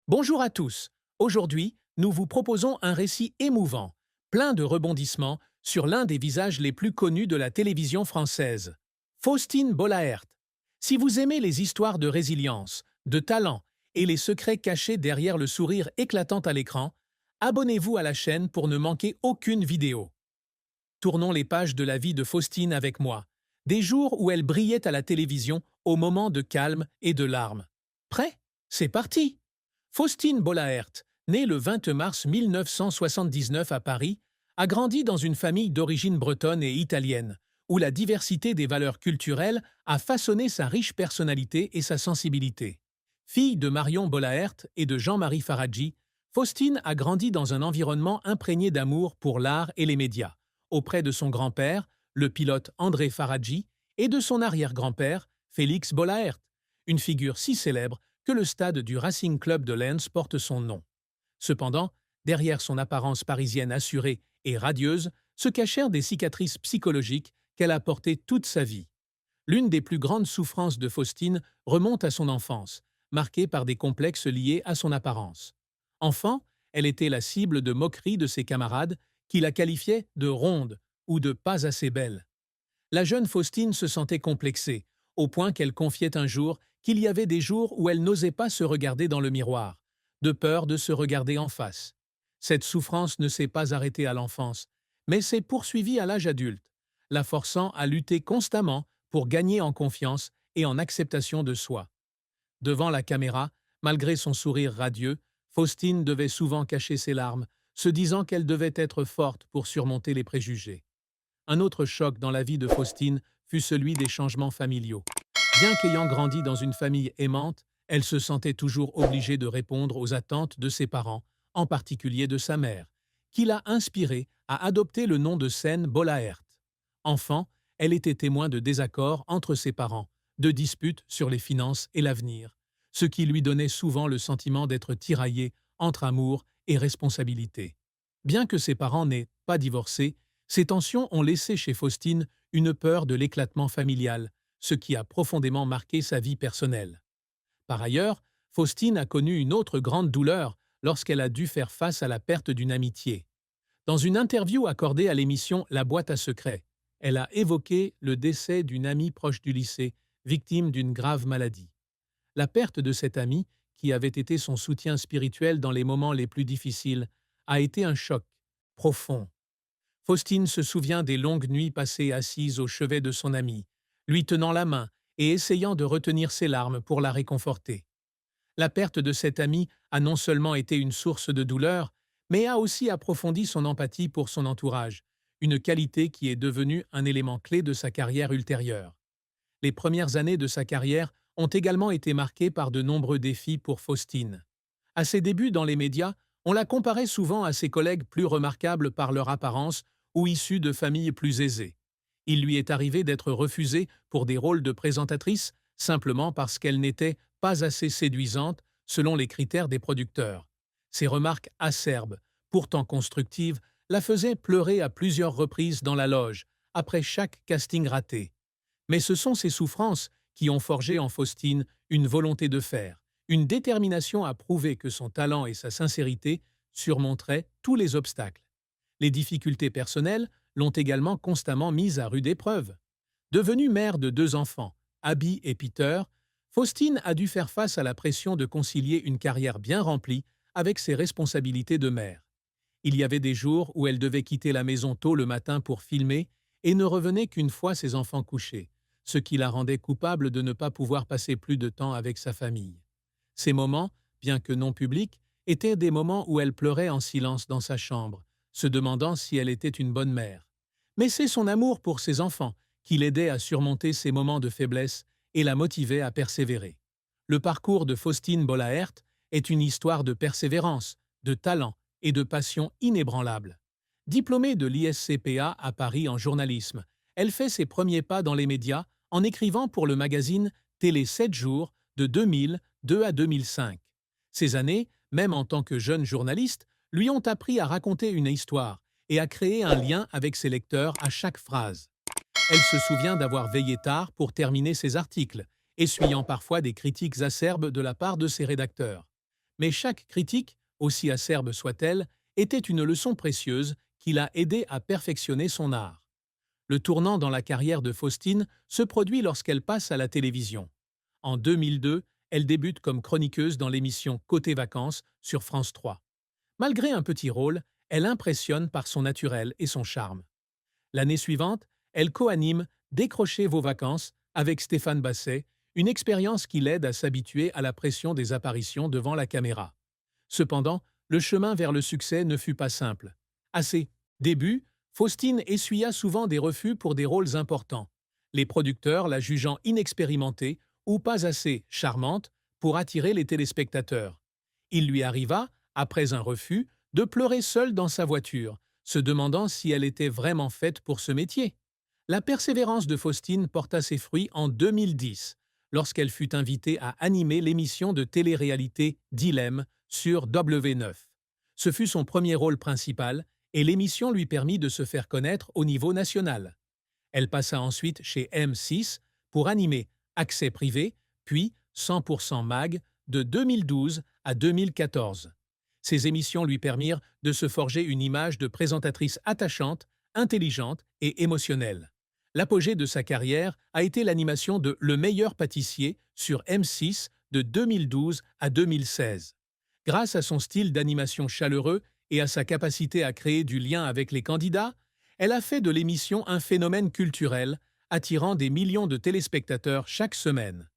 Bonjour à tous. Aujourd'hui, nous vous proposons un récit émouvant, plein de rebondissements, sur l'un des visages les plus connus de la télévision française. Faustine Bollaert. Si vous aimez les histoires de résilience, de talent et les secrets cachés derrière le sourire éclatant à l'écran, abonnez-vous à la chaîne pour ne manquer aucune vidéo. Tournons les pages de la vie de Faustine avec moi. Des jours où elle brillait à la télévision au moment de calme et de larmes. Prêt? C'est parti! Faustine Bollaert, née le 20 mars 1979 à Paris, a grandi dans une famille d'origine bretonne et italienne, où la diversité des valeurs culturelles a façonné sa riche personnalité et sa sensibilité. Fille de Marion Bollaert et de Jean-Marie Faradji, Faustine a grandi dans un environnement imprégné d'amour pour l'art et les médias, auprès de son grand-père, le pilote André Faradji, et de son arrière-grand-père, Félix Bollaert, une figure si célèbre que le stade du Racing Club de Lens porte son nom. Cependant, derrière son apparence parisienne assurée et radieuse, se cachèrent des cicatrices psychologiques qu'elle a portées toute sa vie. L'une des plus grandes souffrances de Faustine remonte à son enfance, marquée par des complexes liés à son apparence. Enfant, elle était la cible de moqueries de ses camarades qui la qualifiaient de ronde ou de pas assez belle. La jeune Faustine se sentait complexée, au point qu'elle confiait un jour qu'il y avait des jours où elle n'osait pas se regarder dans le miroir, de peur de se regarder en face. Cette souffrance ne s'est pas arrêtée à l'enfance, mais s'est poursuivie à l'âge adulte, la forçant à lutter constamment pour gagner en confiance et en acceptation de soi. Devant la caméra, malgré son sourire radieux, Faustine devait souvent cacher ses larmes, se disant qu'elle devait être forte pour surmonter les préjugés. Un autre choc dans la vie de Faustine fut celui des changements familiaux. Bien qu'ayant grandi dans une famille aimante, elle se sentait toujours obligée de répondre aux attentes de ses parents, en particulier de sa mère, qui l'a inspirée à adopter le nom de scène Bollaert. Enfant, elle était témoin de désaccords entre ses parents, de disputes sur les finances et l'avenir, ce qui lui donnait souvent le sentiment d'être tiraillée entre amour et responsabilité. Bien que ses parents n'aient pas divorcé, ces tensions ont laissé chez Faustine une peur de l'éclatement familial, ce qui a profondément marqué sa vie personnelle. Par ailleurs, Faustine a connu une autre grande douleur lorsqu'elle a dû faire face à la perte d'une amitié. Dans une interview accordée à l'émission La boîte à secrets, elle a évoqué le décès d'une amie proche du lycée, victime d'une grave maladie. La perte de cette amie, qui avait été son soutien spirituel dans les moments les plus difficiles, a été un choc profond. Faustine se souvient des longues nuits passées assise au chevet de son amie, lui tenant la main et essayant de retenir ses larmes pour la réconforter. La perte de cette amie a non seulement été une source de douleur, mais a aussi approfondi son empathie pour son entourage, une qualité qui est devenue un élément clé de sa carrière ultérieure. Les premières années de sa carrière ont également été marquées par de nombreux défis pour Faustine. À ses débuts dans les médias, on la comparait souvent à ses collègues plus remarquables par leur apparence ou issus de familles plus aisées. Il lui est arrivé d'être refusée pour des rôles de présentatrice simplement parce qu'elle n'était pas assez séduisante selon les critères des producteurs. Ces remarques acerbes, pourtant constructives, la faisaient pleurer à plusieurs reprises dans la loge, après chaque casting raté. Mais ce sont ces souffrances qui ont forgé en Faustine une volonté de faire, une détermination à prouver que son talent et sa sincérité surmonteraient tous les obstacles. Les difficultés personnelles l'ont également constamment mise à rude épreuve. Devenue mère de deux enfants, Abby et Peter, Faustine a dû faire face à la pression de concilier une carrière bien remplie avec ses responsabilités de mère. Il y avait des jours où elle devait quitter la maison tôt le matin pour filmer et ne revenait qu'une fois ses enfants couchés, ce qui la rendait coupable de ne pas pouvoir passer plus de temps avec sa famille. Ces moments, bien que non publics, étaient des moments où elle pleurait en silence dans sa chambre, se demandant si elle était une bonne mère. Mais c'est son amour pour ses enfants qui l'aidait à surmonter ces moments de faiblesse et la motivait à persévérer. Le parcours de Faustine Bollaert est une histoire de persévérance, de talent et de passion inébranlable. Diplômée de l'ISCPA à Paris en journalisme, elle fait ses premiers pas dans les médias en écrivant pour le magazine Télé 7 jours de 2002 à 2005. Ces années, même en tant que jeune journaliste, lui ont appris à raconter une histoire et à créer un lien avec ses lecteurs à chaque phrase. Elle se souvient d'avoir veillé tard pour terminer ses articles, essuyant parfois des critiques acerbes de la part de ses rédacteurs. Mais chaque critique, aussi acerbe soit-elle, était une leçon précieuse qui l'a aidé à perfectionner son art. Le tournant dans la carrière de Faustine se produit lorsqu'elle passe à la télévision. En 2002, elle débute comme chroniqueuse dans l'émission Côté Vacances sur France 3. Malgré un petit rôle, elle impressionne par son naturel et son charme. L'année suivante, elle co-anime Décrochez vos vacances avec Stéphane Basset, une expérience qui l'aide à s'habituer à la pression des apparitions devant la caméra. Cependant, le chemin vers le succès ne fut pas simple. À ses débuts, Faustine essuya souvent des refus pour des rôles importants, les producteurs la jugeant inexpérimentée ou pas assez charmante pour attirer les téléspectateurs. Il lui arriva, après un refus, de pleurer seule dans sa voiture, se demandant si elle était vraiment faite pour ce métier. La persévérance de Faustine porta ses fruits en 2010, lorsqu'elle fut invitée à animer l'émission de télé-réalité Dilemme sur W9. Ce fut son premier rôle principal et l'émission lui permit de se faire connaître au niveau national. Elle passa ensuite chez M6 pour animer Accès privé, puis 100% Mag de 2012 à 2014. Ces émissions lui permirent de se forger une image de présentatrice attachante, intelligente et émotionnelle. L'apogée de sa carrière a été l'animation de Le meilleur pâtissier sur M6 de 2012 à 2016. Grâce à son style d'animation chaleureux et à sa capacité à créer du lien avec les candidats, elle a fait de l'émission un phénomène culturel, attirant des millions de téléspectateurs chaque semaine.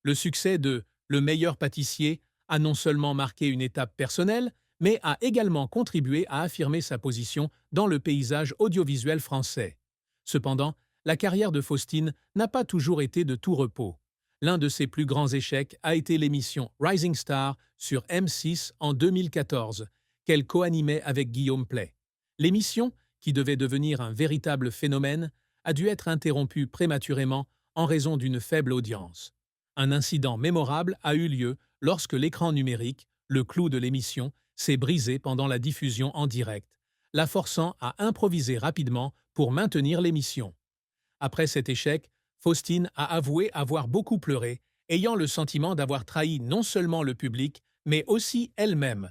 Le succès de Le meilleur pâtissier a non seulement marqué une étape personnelle, mais a également contribué à affirmer sa position dans le paysage audiovisuel français. Cependant, la carrière de Faustine n'a pas toujours été de tout repos. L'un de ses plus grands échecs a été l'émission Rising Star sur M6 en 2014, qu'elle co-animait avec Guillaume Pley. L'émission, qui devait devenir un véritable phénomène, a dû être interrompue prématurément en raison d'une faible audience. Un incident mémorable a eu lieu lorsque l'écran numérique, le clou de l'émission, s'est brisé pendant la diffusion en direct, la forçant à improviser rapidement pour maintenir l'émission. Après cet échec, Faustine a avoué avoir beaucoup pleuré, ayant le sentiment d'avoir trahi non seulement le public, mais aussi elle-même.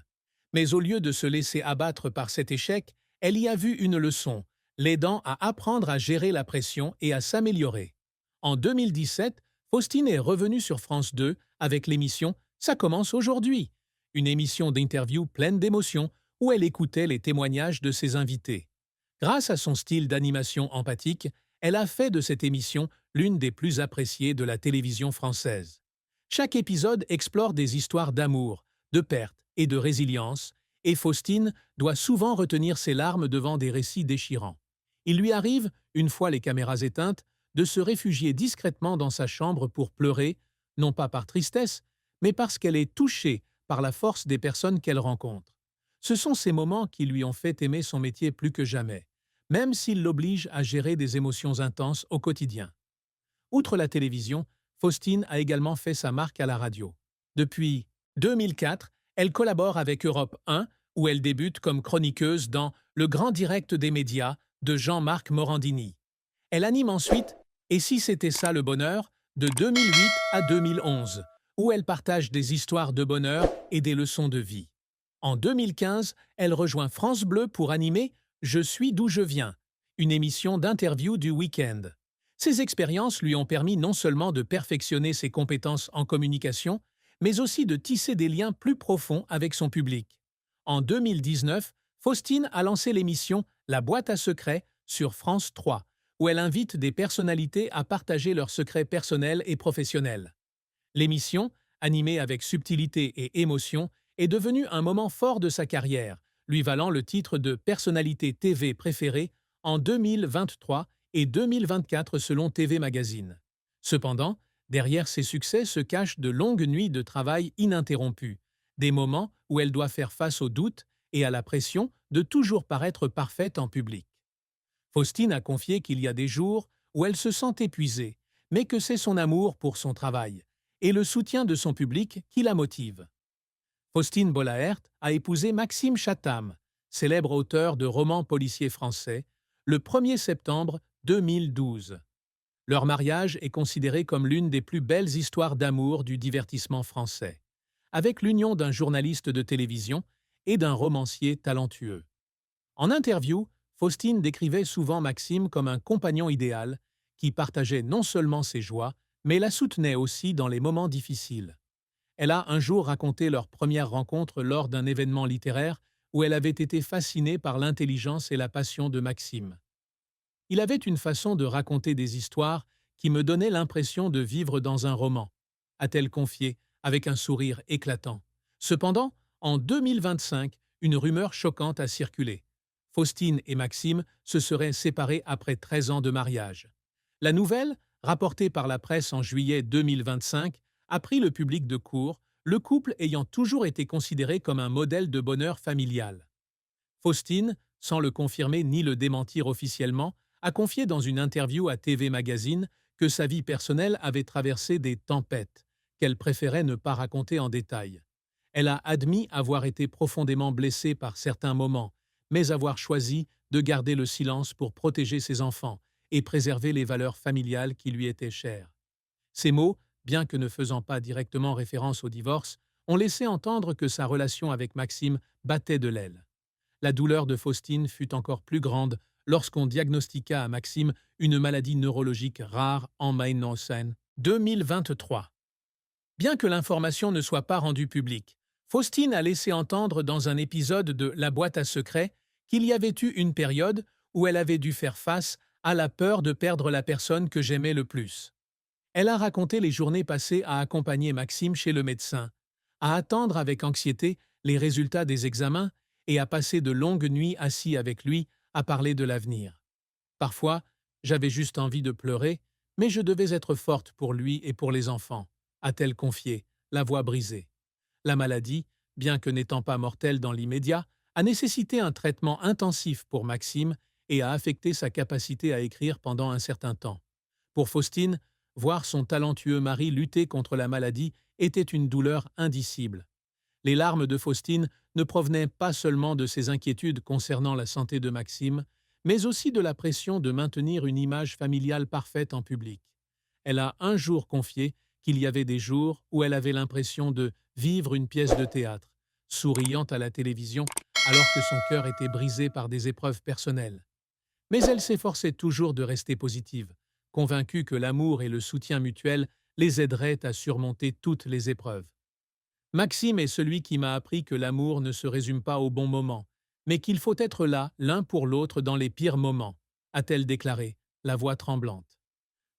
Mais au lieu de se laisser abattre par cet échec, elle y a vu une leçon, l'aidant à apprendre à gérer la pression et à s'améliorer. En 2017, Faustine est revenue sur France 2 avec l'émission Ça commence aujourd'hui, une émission d'interview pleine d'émotions où elle écoutait les témoignages de ses invités. Grâce à son style d'animation empathique, elle a fait de cette émission l'une des plus appréciées de la télévision française. Chaque épisode explore des histoires d'amour, de perte et de résilience, et Faustine doit souvent retenir ses larmes devant des récits déchirants. Il lui arrive, une fois les caméras éteintes, de se réfugier discrètement dans sa chambre pour pleurer, non pas par tristesse, mais parce qu'elle est touchée par la force des personnes qu'elle rencontre. Ce sont ces moments qui lui ont fait aimer son métier plus que jamais, même s'il l'oblige à gérer des émotions intenses au quotidien. Outre la télévision, Faustine a également fait sa marque à la radio. Depuis 2004, elle collabore avec Europe 1, où elle débute comme chroniqueuse dans Le Grand Direct des médias de Jean-Marc Morandini. Elle anime ensuite Et si c'était ça le bonheur de 2008 à 2011, où elle partage des histoires de bonheur et des leçons de vie. En 2015, elle rejoint France Bleu pour animer Je suis d'où je viens, une émission d'interview du week-end. Ces expériences lui ont permis non seulement de perfectionner ses compétences en communication, mais aussi de tisser des liens plus profonds avec son public. En 2019, Faustine a lancé l'émission La boîte à secrets sur France 3, où elle invite des personnalités à partager leurs secrets personnels et professionnels. L'émission, animée avec subtilité et émotion, est devenue un moment fort de sa carrière, lui valant le titre de personnalité TV préférée en 2023 et 2024 selon TV Magazine. Cependant, derrière ces succès se cachent de longues nuits de travail ininterrompues, des moments où elle doit faire face aux doutes et à la pression de toujours paraître parfaite en public. Faustine a confié qu'il y a des jours où elle se sent épuisée, mais que c'est son amour pour son travail et le soutien de son public qui la motive. Faustine Bollaert a épousé Maxime Chatham, célèbre auteur de romans policiers français, le 1er septembre 2012. Leur mariage est considéré comme l'une des plus belles histoires d'amour du divertissement français. avec l'union d'un journaliste de télévision et d'un romancier talentueux. En interview, Faustine décrivait souvent Maxime comme un compagnon idéal qui partageait non seulement ses joies, mais la soutenait aussi dans les moments difficiles. Elle a un jour raconté leur première rencontre lors d'un événement littéraire où elle avait été fascinée par l'intelligence et la passion de Maxime. Il avait une façon de raconter des histoires qui me donnait l'impression de vivre dans un roman, a-t-elle confié avec un sourire éclatant. Cependant, en 2025, une rumeur choquante a circulé. Faustine et Maxime se seraient séparés après 13 ans de mariage. La nouvelle, rapportée par la presse en juillet 2025, a pris le public de court, le couple ayant toujours été considéré comme un modèle de bonheur familial. Faustine, sans le confirmer ni le démentir officiellement, a confié dans une interview à TV Magazine que sa vie personnelle avait traversé des tempêtes, qu'elle préférait ne pas raconter en détail. Elle a admis avoir été profondément blessée par certains moments, mais avoir choisi de garder le silence pour protéger ses enfants et préserver les valeurs familiales qui lui étaient chères. Ces mots, bien que ne faisant pas directement référence au divorce, ont laissé entendre que sa relation avec Maxime battait de l'aile. La douleur de Faustine fut encore plus grande lorsqu'on diagnostiqua à Maxime une maladie neurologique rare en Maine-Norsen 2023. Bien que l'information ne soit pas rendue publique, Faustine a laissé entendre dans un épisode de La boîte à secrets qu'il y avait eu une période où elle avait dû faire face à la peur de perdre la personne que j'aimais le plus. Elle a raconté les journées passées à accompagner Maxime chez le médecin, à attendre avec anxiété les résultats des examens et à passer de longues nuits assis avec lui à parler de l'avenir. Parfois, j'avais juste envie de pleurer, mais je devais être forte pour lui et pour les enfants, a-t-elle confié, la voix brisée. La maladie, bien que n'étant pas mortelle dans l'immédiat, a nécessité un traitement intensif pour Maxime et a affecté sa capacité à écrire pendant un certain temps. Pour Faustine, voir son talentueux mari lutter contre la maladie était une douleur indicible. Les larmes de Faustine ne provenaient pas seulement de ses inquiétudes concernant la santé de Maxime, mais aussi de la pression de maintenir une image familiale parfaite en public. Elle a un jour confié qu'il y avait des jours où elle avait l'impression de vivre une pièce de théâtre, souriant à la télévision alors que son cœur était brisé par des épreuves personnelles. Mais elle s'efforçait toujours de rester positive, convaincue que l'amour et le soutien mutuel les aideraient à surmonter toutes les épreuves. Maxime est celui qui m'a appris que l'amour ne se résume pas au bon moment, mais qu'il faut être là l'un pour l'autre dans les pires moments, a-t-elle déclaré, la voix tremblante.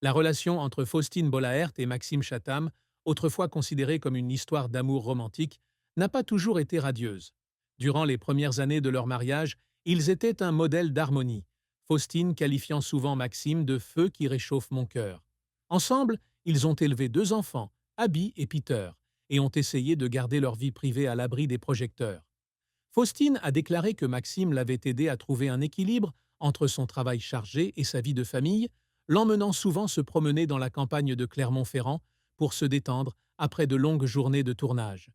La relation entre Faustine Bollaert et Maxime Chatham, autrefois considérée comme une histoire d'amour romantique, n'a pas toujours été radieuse. Durant les premières années de leur mariage, ils étaient un modèle d'harmonie, Faustine qualifiant souvent Maxime de « feu qui réchauffe mon cœur ». Ensemble, ils ont élevé 2 enfants, Abby et Peter, et ont essayé de garder leur vie privée à l'abri des projecteurs. Faustine a déclaré que Maxime l'avait aidé à trouver un équilibre entre son travail chargé et sa vie de famille, l'emmenant souvent se promener dans la campagne de Clermont-Ferrand pour se détendre après de longues journées de tournage.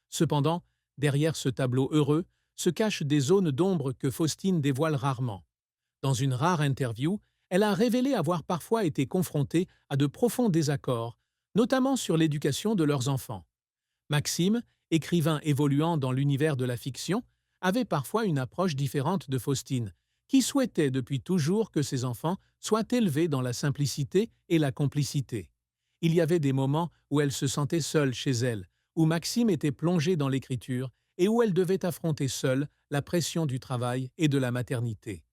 Cependant, derrière ce tableau heureux se cachent des zones d'ombre que Faustine dévoile rarement. Dans une rare interview, elle a révélé avoir parfois été confrontée à de profonds désaccords, notamment sur l'éducation de leurs enfants. Maxime, écrivain évoluant dans l'univers de la fiction, avait parfois une approche différente de Faustine, qui souhaitait depuis toujours que ses enfants soient élevés dans la simplicité et la complicité. Il y avait des moments où elle se sentait seule chez elle, où Maxime était plongé dans l'écriture et où elle devait affronter seule la pression du travail et de la maternité.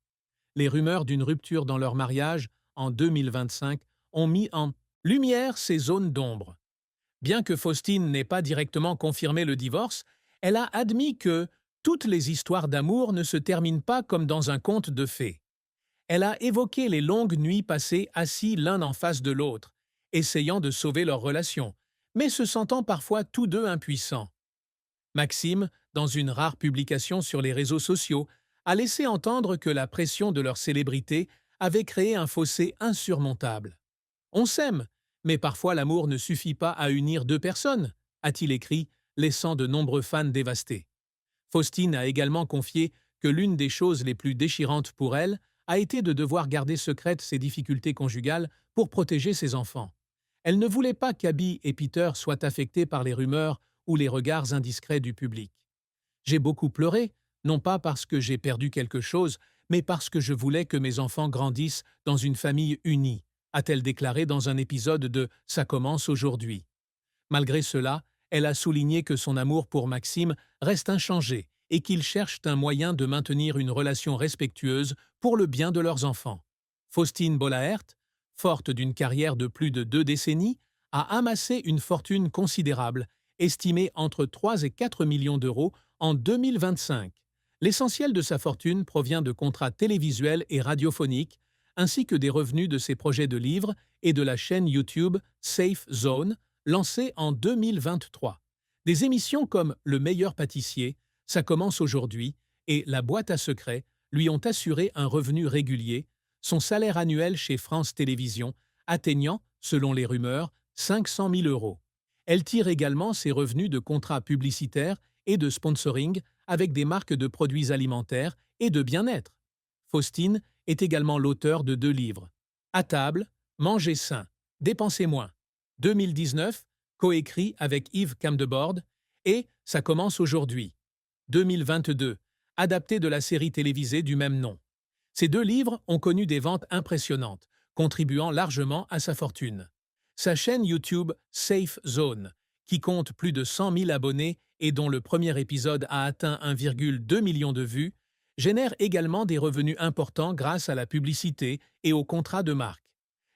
Les rumeurs d'une rupture dans leur mariage, en 2025, ont mis en lumière ces zones d'ombre. Bien que Faustine n'ait pas directement confirmé le divorce, elle a admis que toutes les histoires d'amour ne se terminent pas comme dans un conte de fées. Elle a évoqué les longues nuits passées assis l'un en face de l'autre, essayant de sauver leur relation, mais se sentant parfois tous deux impuissants. Maxime, dans une rare publication sur les réseaux sociaux, a laissé entendre que la pression de leur célébrité avait créé un fossé insurmontable. « On s'aime, mais parfois l'amour ne suffit pas à unir 2 personnes », a-t-il écrit, laissant de nombreux fans dévastés. Faustine a également confié que l'une des choses les plus déchirantes pour elle a été de devoir garder secrètes ses difficultés conjugales pour protéger ses enfants. Elle ne voulait pas qu'Abby et Peter soient affectés par les rumeurs ou les regards indiscrets du public. J'ai beaucoup pleuré, non pas parce que j'ai perdu quelque chose, mais parce que je voulais que mes enfants grandissent dans une famille unie, a-t-elle déclaré dans un épisode de Ça commence aujourd'hui. Malgré cela, elle a souligné que son amour pour Maxime reste inchangé et qu'ils cherchent un moyen de maintenir une relation respectueuse pour le bien de leurs enfants. Faustine Bollaert, forte d'une carrière de plus de 2 décennies, a amassé une fortune considérable, estimée entre 3 et 4 millions d'euros en 2025. L'essentiel de sa fortune provient de contrats télévisuels et radiophoniques, ainsi que des revenus de ses projets de livres et de la chaîne YouTube Safe Zone, lancée en 2023. Des émissions comme Le meilleur pâtissier, Ça commence aujourd'hui et La boîte à secrets lui ont assuré un revenu régulier, son salaire annuel chez France Télévisions atteignant, selon les rumeurs, 500 000 euros. Elle tire également ses revenus de contrats publicitaires et de sponsoring avec des marques de produits alimentaires et de bien-être. Faustine est également l'auteur de 2 livres. À table, Mangez sain, dépensez moins. 2019, coécrit avec Yves Camdebord, et Ça commence aujourd'hui. 2022, adapté de la série télévisée du même nom. Ces 2 livres ont connu des ventes impressionnantes, contribuant largement à sa fortune. Sa chaîne YouTube Safe Zone, qui compte plus de 100 000 abonnés et dont le premier épisode a atteint 1,2 million de vues, génère également des revenus importants grâce à la publicité et aux contrats de marque.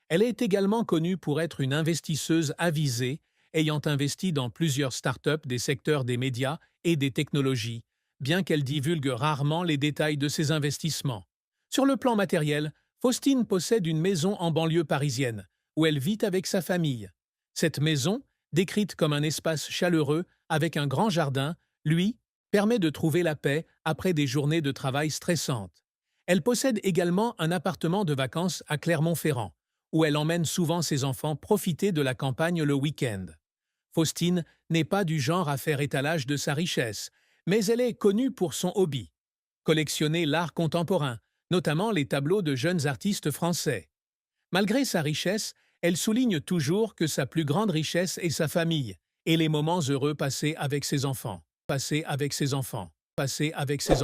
Elle est également connue pour être une investisseuse avisée, ayant investi dans plusieurs startups des secteurs des médias et des technologies, bien qu'elle divulgue rarement les détails de ses investissements. Sur le plan matériel, Faustine possède une maison en banlieue parisienne, où elle vit avec sa famille. Cette maison, décrite comme un espace chaleureux avec un grand jardin, lui, permet de trouver la paix après des journées de travail stressantes. Elle possède également un appartement de vacances à Clermont-Ferrand, où elle emmène souvent ses enfants profiter de la campagne le week-end. Faustine n'est pas du genre à faire étalage de sa richesse, mais elle est connue pour son hobby. Collectionner l'art contemporain, notamment les tableaux de jeunes artistes français. Malgré sa richesse, elle souligne toujours que sa plus grande richesse est sa famille et les moments heureux passés avec ses enfants. Passés avec ses enfants. Passés avec ses enfants.